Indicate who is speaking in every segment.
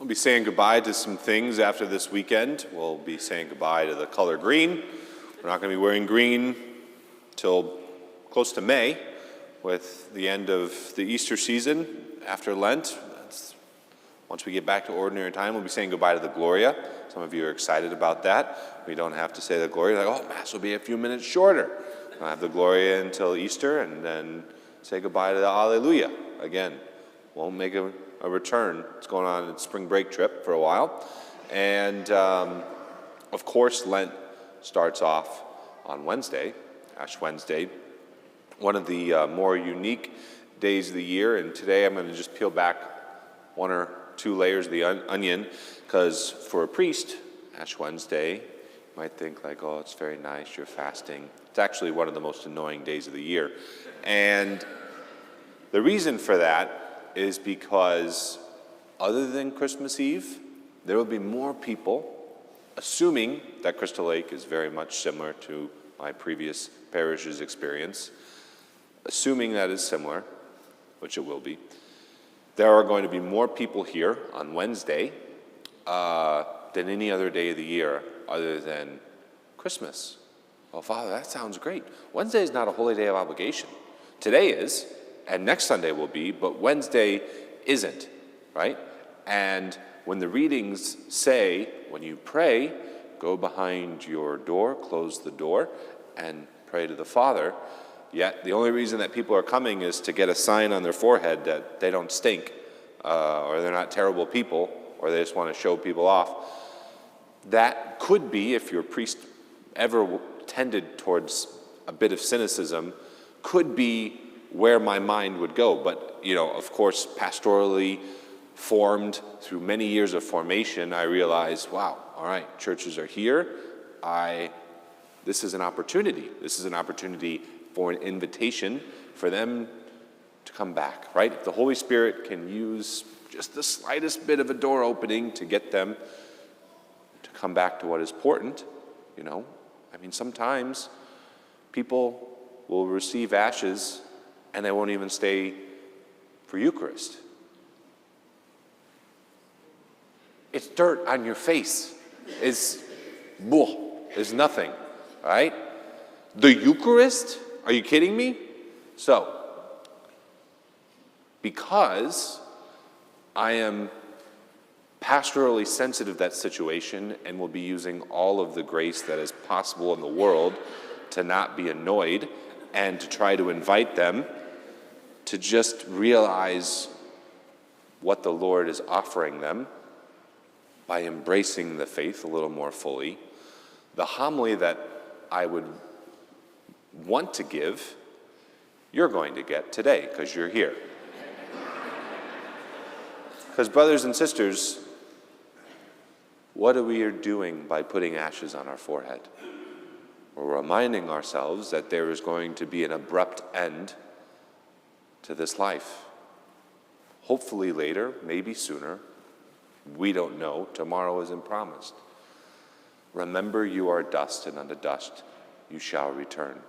Speaker 1: We'll be saying goodbye to some things after this weekend. We'll be saying goodbye to the color green. We're not going to be wearing green till close to May, with the end of the Easter season after Lent. Once we get back to ordinary time, we'll be saying goodbye to the Gloria. Some of you are excited about that. We don't have to say the Gloria, like, oh, Mass will be a few minutes shorter. We'll have the Gloria until Easter and then say goodbye to the Alleluia again. Won't make a return. It's going on a spring break trip for a while. And, of course, Lent starts off on Wednesday, Ash Wednesday, one of the more unique days of the year. And today I'm going to just peel back one or two layers of the onion, because for a priest, Ash Wednesday, you might think like, oh, it's very nice, you're fasting. It's actually one of the most annoying days of the year. And the reason for that is because other than Christmas Eve, there will be more people, assuming that Crystal Lake is very much similar to my previous parish's experience, assuming that is similar, which it will be, there are going to be more people here on Wednesday than any other day of the year other than Christmas. Well, Father, that sounds great. Wednesday is not a holy day of obligation. Today is, and next Sunday will be, but Wednesday isn't, right? And when the readings say, when you pray, go behind your door, close the door, and pray to the Father, yet the only reason that people are coming is to get a sign on their forehead that they don't stink, or they're not terrible people, or they just want to show people off. That could be, if your priest ever tended towards a bit of cynicism, could be where my mind would go. But, of course, pastorally formed through many years of formation, I realized, wow, all right, churches are here. This is an opportunity. This is an opportunity for an invitation for them to come back, right? If the Holy Spirit can use just the slightest bit of a door opening to get them to come back to what is important, sometimes people will receive ashes and they won't even stay for Eucharist. It's dirt on your face. It's nothing, right? The Eucharist? Are you kidding me? So, because I am pastorally sensitive to that situation and will be using all of the grace that is possible in the world to not be annoyed and to try to invite them to just realize what the Lord is offering them by embracing the faith a little more fully. The homily that I would want to give, you're going to get today because you're here. Because brothers and sisters, what are we doing by putting ashes on our forehead? We're reminding ourselves that there is going to be an abrupt end to this life. Hopefully later, maybe sooner. We don't know. Tomorrow isn't promised. Remember, you are dust, and unto dust you shall return.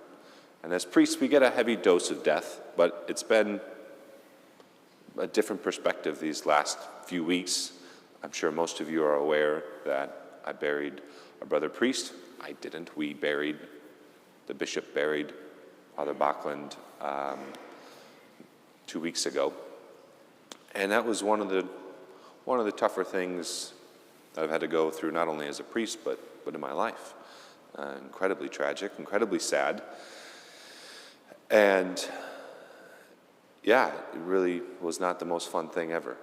Speaker 1: And as priests, we get a heavy dose of death, but it's been a different perspective these last few weeks. I'm sure most of you are aware that I buried a brother priest. I didn't. The bishop buried Father Bachland 2 weeks ago. And that was one of the tougher things that I've had to go through, not only as a priest, but in my life. Incredibly tragic, incredibly sad. And yeah, it really was not the most fun thing ever.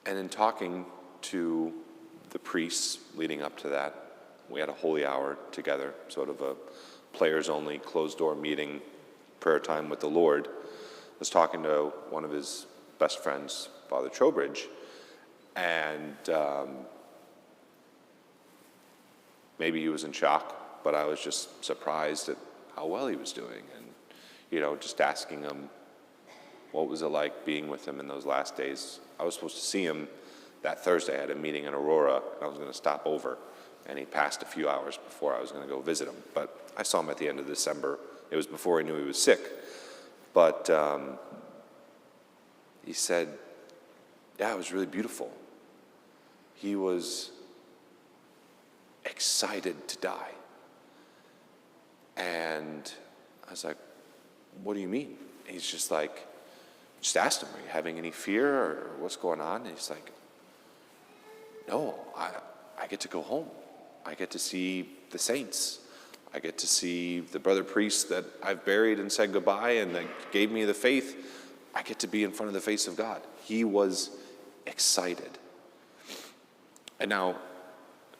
Speaker 1: And in talking to the priests leading up to that, we had a holy hour together, sort of a players-only, closed-door meeting, prayer time with the Lord. I was talking to one of his best friends, Father Trowbridge, and maybe he was in shock, but I was just surprised at how well he was doing, and just asking him what was it like being with him in those last days. I was supposed to see him that Thursday. I had a meeting in Aurora, and I was going to stop over, and he passed a few hours before I was going to go visit him. But I saw him at the end of December. It was before I knew he was sick. But he said, yeah, it was really beautiful. He was excited to die. And I was like, what do you mean? He's just like, just asked him, are you having any fear or what's going on? And he's like, no, I get to go home. I get to see the saints. I get to see the brother priests that I've buried and said goodbye and that gave me the faith. I get to be in front of the face of God. He was excited. And now,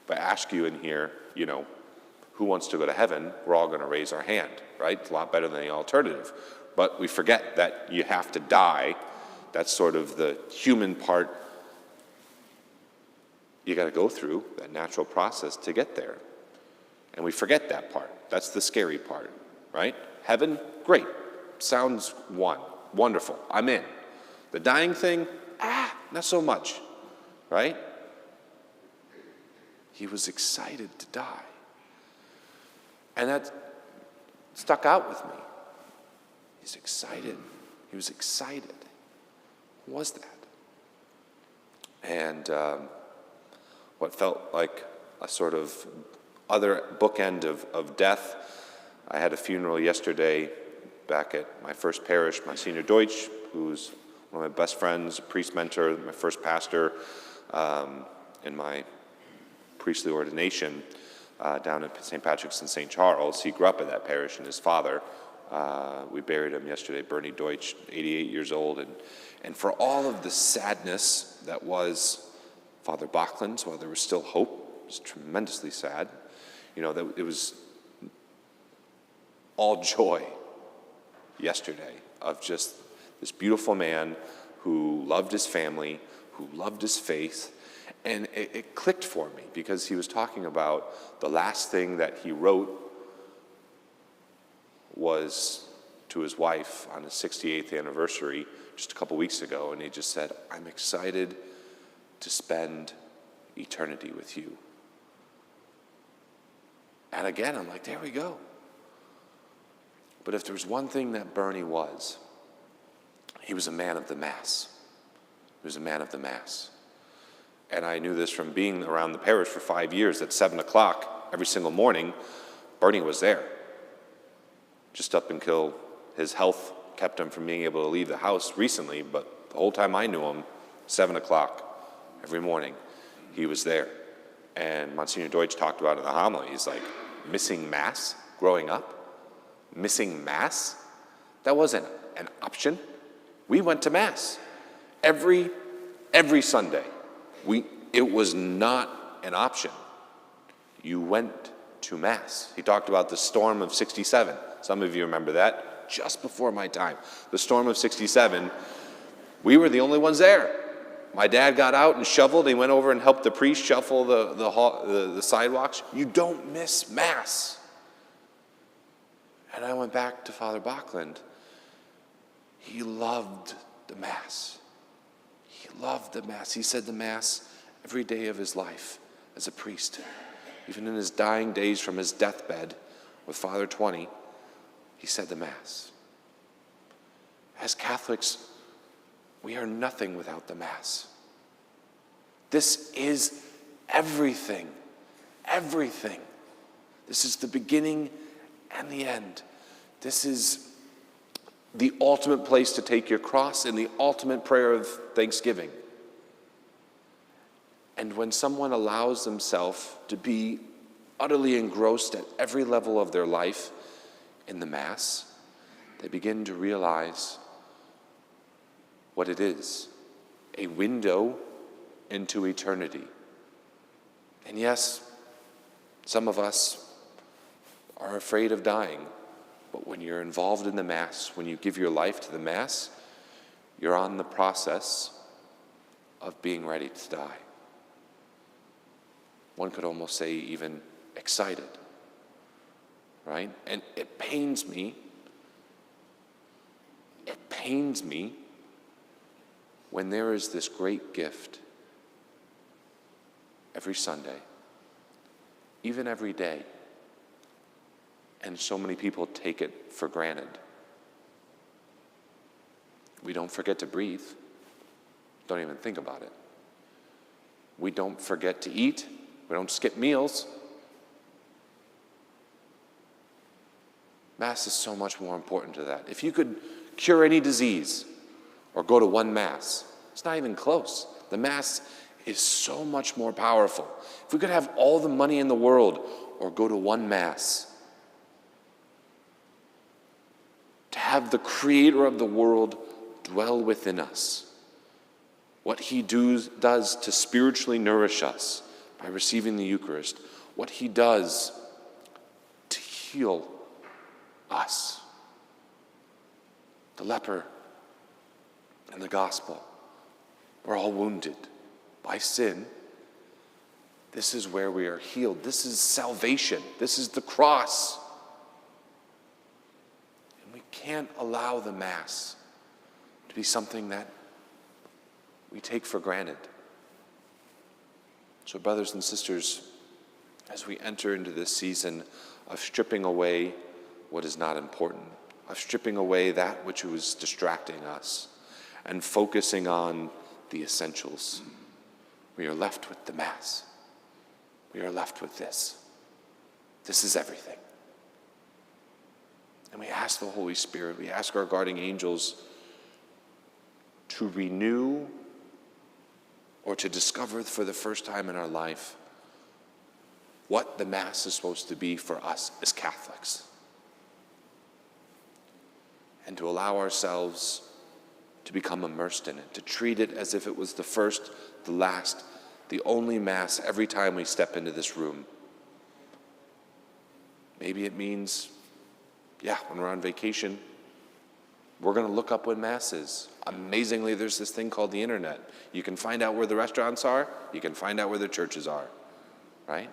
Speaker 1: if I ask you in here, who wants to go to heaven, we're all going to raise our hand, right? It's a lot better than the alternative. But we forget that you have to die. That's sort of the human part you got to go through, that natural process to get there. And we forget that part. That's the scary part, right? Heaven, great. Sounds wonderful. I'm in. The dying thing, not so much, right? He was excited to die. And that stuck out with me. He's excited. He was excited. What was that? And what felt like a sort of other bookend of death. I had a funeral yesterday back at my first parish, Monsignor Deutsch, who's one of my best friends, a priest mentor, my first pastor in my priestly ordination down at St. Patrick's in St. Charles. He grew up in that parish, and his father, we buried him yesterday, Bernie Deutsch, 88 years old. And for all of the sadness that was Father Bachland's, while there was still hope, it was tremendously sad. That it was all joy yesterday of just this beautiful man who loved his family, who loved his faith. And it clicked for me because he was talking about the last thing that he wrote was to his wife on his 68th anniversary just a couple weeks ago. And he just said, I'm excited to spend eternity with you. And again, I'm like, there we go. But if there was one thing that Bernie was, he was a man of the Mass. He was a man of the Mass. And I knew this from being around the parish for 5 years, at 7 o'clock every single morning, Bernie was there. Just up until his health kept him from being able to leave the house recently, but the whole time I knew him, 7 o'clock every morning, he was there. And Monsignor Deutsch talked about it in the homily. He's like, missing Mass growing up? Missing Mass? That wasn't an option. We went to Mass every Sunday. It was not an option. You went to Mass. He talked about the storm of 67. Some of you remember that, just before my time. The storm of 67, we were the only ones there. My dad got out and shoveled. He went over and helped the priest shuffle the sidewalks. You don't miss Mass. And I went back to Father Bachland. He loved the Mass. He loved the Mass. He said the Mass every day of his life as a priest. Even in his dying days from his deathbed with Father 20, he said the Mass. As Catholics, we are nothing without the Mass. This is everything. Everything. This is the beginning and the end. This is the ultimate place to take your cross and the ultimate prayer of thanksgiving. And when someone allows themselves to be utterly engrossed at every level of their life in the Mass, they begin to realize what it is, a window into eternity. And yes, some of us are afraid of dying, but when you're involved in the Mass, when you give your life to the Mass, you're on the process of being ready to die. One could almost say even excited, right? And it pains me when there is this great gift every Sunday, even every day, and so many people take it for granted. We don't forget to breathe.
Speaker 2: don't even think about it. We don't forget to eat. We don't skip meals. Mass is so much more important to that. If you could cure any disease or go to one Mass, it's not even close. The Mass is so much more powerful. If we could have all the money in the world or go to one Mass, to have the Creator of the world dwell within us, what he does to spiritually nourish us by receiving the Eucharist, what he does to heal us. The leper in the gospel, we're all wounded by sin. This is where we are healed. This is salvation. This is the cross. And we can't allow the Mass to be something that we take for granted. So, brothers and sisters, as we enter into this season of stripping away what is not important, of stripping away that which was distracting us, and focusing on the essentials, we are left with the Mass. We are left with this. This is everything. And we ask the Holy Spirit, we ask our guarding angels to renew or to discover for the first time in our life what the Mass is supposed to be for us as Catholics. And to allow ourselves to become immersed in it, to treat it as if it was the first, the last, the only Mass every time we step into this room. Maybe it means, when we're on vacation, we're going to look up when Mass is. Amazingly, there's this thing called the internet. You can find out where the restaurants are. You can find out where the churches are, right?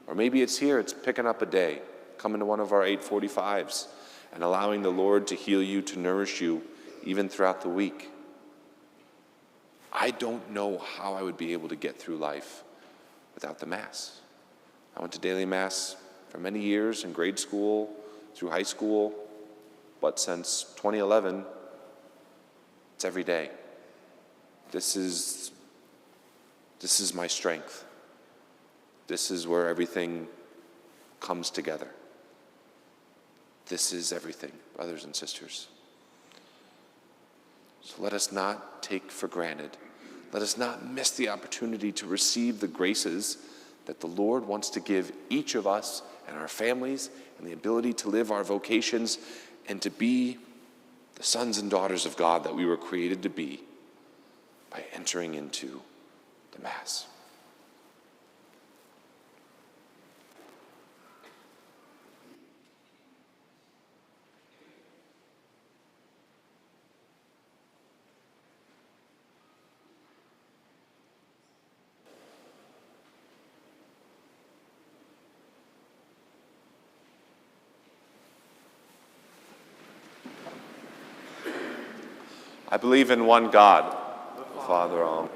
Speaker 2: Or maybe it's here, it's picking up a day, coming to one of our 8:45s and allowing the Lord to heal you, to nourish you, even throughout the week. I don't know how I would be able to get through life without the Mass. I went to daily Mass for many years in grade school, through high school, but since 2011, it's every day. This is my strength. This is where everything comes together. This is everything, brothers and sisters. So let us not take for granted. Let us not miss the opportunity to receive the graces that the Lord wants to give each of us and our families, and the ability to live our vocations and to be the sons and daughters of God that we were created to be by entering into the Mass. I believe in one God, the Father Almighty,